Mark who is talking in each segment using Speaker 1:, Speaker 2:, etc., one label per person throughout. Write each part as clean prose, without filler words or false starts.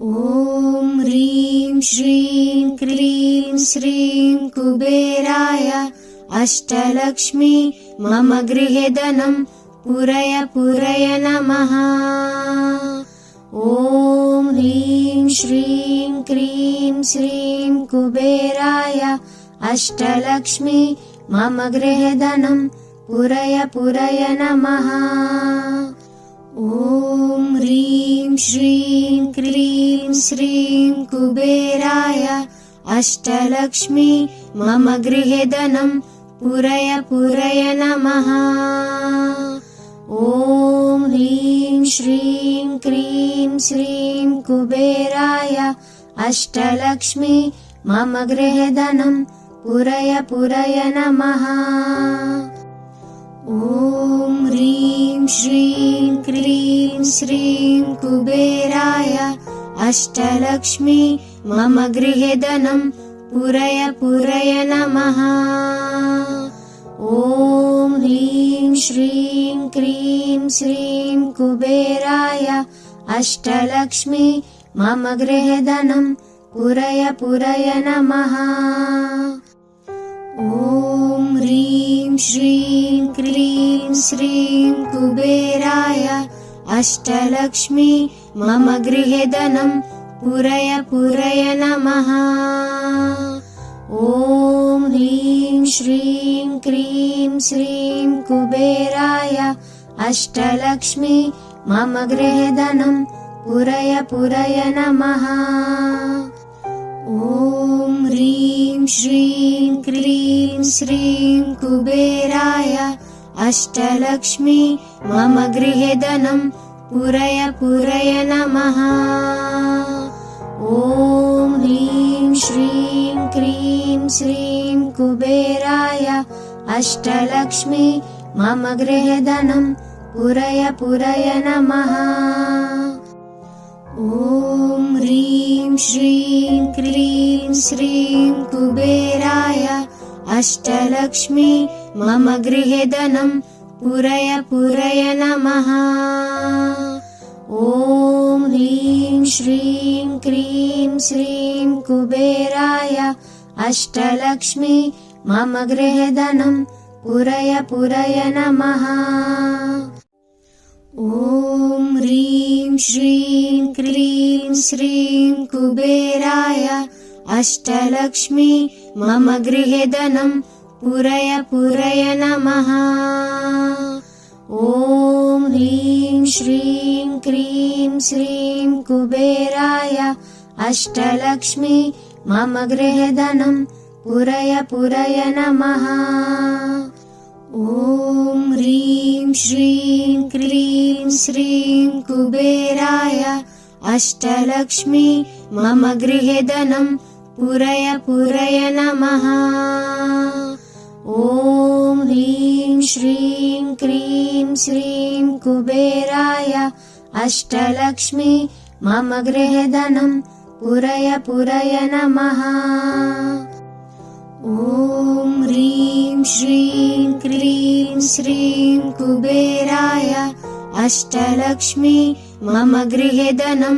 Speaker 1: ॐ ह्रीं श्रीं क्लीं श्रीं कुबेराय अष्टलक्ष्मी मम गृहे धनं पूरय पूरय नमः। ॐ ह्रीं श्रीं क्लीं श्रीं कुबेराय अष्टलक्ष्मी मम गृहे धनं पूरय पूरय नमः। ॐ ह्रीं श्रीं क्लीं श्रीं कुबेराय अष्टलक्ष्मी मम गृहे धनं पूरय पूरय नमः। ॐ ह्रीं श्रीं क्लीं श्रीं कुबेराय अष्टलक्ष्मी मम गृहे धनं पूरय पूरय नमः। ॐ ह्रीं श्रीं क्लीं श्रीं कुबेराय अष्टलक्ष्मी मम गृहे धनं पूरय पूरय नमः। ॐ ह्रीं श्रीं क्लीं श्रीं कुबेराय अष्टलक्ष्मी मम गृहे धनं पूरय पूरय नमः। ॐ ह्रीं श्रीं क्लीं श्रीं कुबेराय अष्टलक्ष्मी मम गृहे धनं पूरय पूरय नमः। ॐ ह्रीं श्रीं क्लीं श्रीं कुबेराय अष्टलक्ष्मी मम गृहे धनं पूरय पूरय नमः। ॐ ह्रीं श्रीं क्लीं श्रीं कुबेराय अष्टलक्ष्मी मम गृहे धनं पूरय पूरय नमः। ॐ ह्रीं श्रीं क्लीं श्रीं कुबेराय अष्टलक्ष्मी मम गृहे धनं पूरय पूरय नमः। ॐ ह्रीं श्रीं क्लीं श्रीं कुबेराय अष्टलक्ष्मी मम गृहे धनं पूरय पूरय नमः। ॐ ह्रीं श्रीं क्लीं श्रीं कुबेराय अष्टलक्ष्मी मम गृहे धनं पूरय पूरय नमः। ॐ ह्रीं श्रीं क्लीं श्रीं कुबेराय अष्टलक्ष्मी मम गृहे धनं पूरय पूरय नमः। ॐ ह्रीं श्रीं क्लीं श्रीं कुबेराय अष्टलक्ष्मी मम गृहे धनं पूरय पूरय नमः। ॐ ह्रीं श्रीं क्लीं श्रीं कुबेराय अष्टलक्ष्मी मम गृहे धनं पूरय पूरय नमः। ॐ ह्रीं श्रीं क्लीं श्रीं कुबेराय अष्टलक्ष्मी मम गृहे धनं पूरय पूरय नमः। ॐ ह्रीं श्रीं क्लीं श्रीं कुबेराय अष्टलक्ष्मी मम गृहे धनं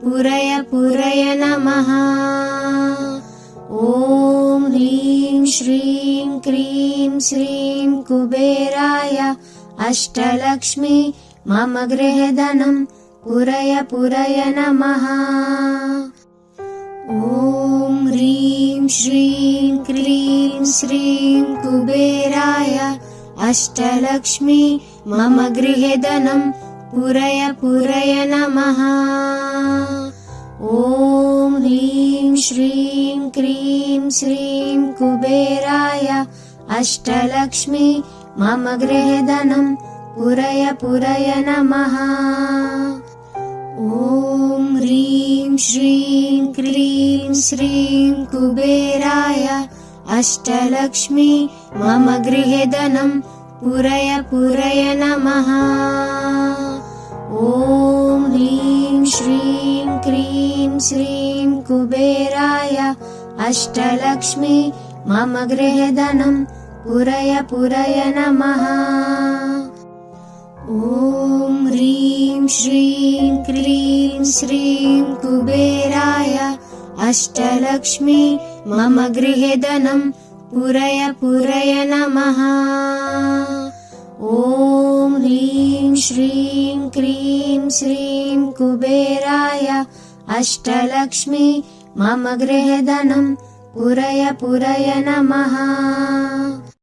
Speaker 1: पूरय पूरय नमः। ॐ ह्रीं श्रीं क्लीं श्रीं कुबेराय अष्टलक्ष्मी मम गृहे धनं पूरय पूरय नमः। ॐ ह्रीं श्रीं क्लीं श्रीं कुबेराय अष्टलक्ष्मी मम गृहे धनं पूरय पूरय नमः। ॐ ह्रीं श्रीं क्लीं श्रीं कुबेराय अष्टलक्ष्मी मम गृहे धनं पूरय पूरय नमः। ॐ ह्रीं श्रीं क्लीं श्रीं कुबेराय अष्टलक्ष्मी मम गृहे धनं पूरय पूरय नमः। ॐ ह्रीं श्रीं क्लीं श्रीं कुबेराय अष्टलक्ष्मी मम गृहे धनं पूरय पूरय नमः। ॐ ह्रीं श्रीं क्लीं श्रीं कुबेराय अष्टलक्ष्मी मम गृहे धनं पूरय पूरय नमः। ॐ ह्रीं श्रीं क्लीं श्रीं कुबेराय अष्टलक्ष्मी मम गृहे धनं पूरय पूरय नमः।